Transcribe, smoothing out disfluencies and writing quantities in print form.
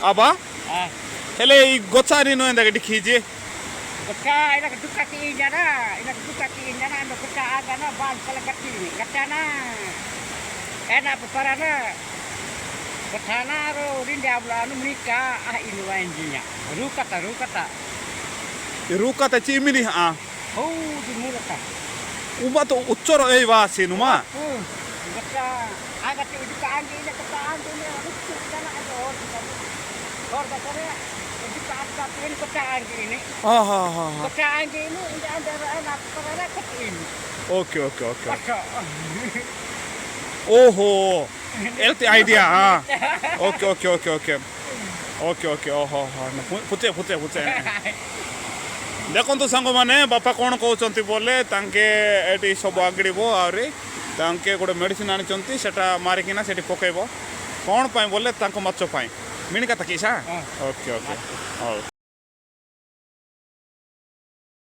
आबा Ah, हेले ई गोचारी नो एंदा गडी खीजे kata ina keduka ti jana, ina keduka ti jana ando kata agana ban kala kati ni. Kata na. Ena peparana. Katana ro rinda abla anu menika inu wanjinya. Rukata. रुका त चिमिनी आ Oh, di mulata. उबा तो उच्चर ए वा सिनुमा Kata aga ti keduka andi ina kata andi ni rukku jana ado or. Or kata ya. Keduka ada pin kata andi ini. हा हा हा हा Kata andi ini ina ada ena peparana kati ini. Okay okay okay Kata. ओहो एल्ती आइडिया हां okay okay okay okay okay okay ओहो हा पुचे पुचे पुचे देखो सांग मैंने बापा कौन कहते बोले तांके एटी सब आगड़ब आहरी तांके गोटे मेडिसिन आनी सेटा मारिकिना सेठी पकेब कौन पाई बोले तांको माछ पाई मिणका तकीसा ओके ओके हाँ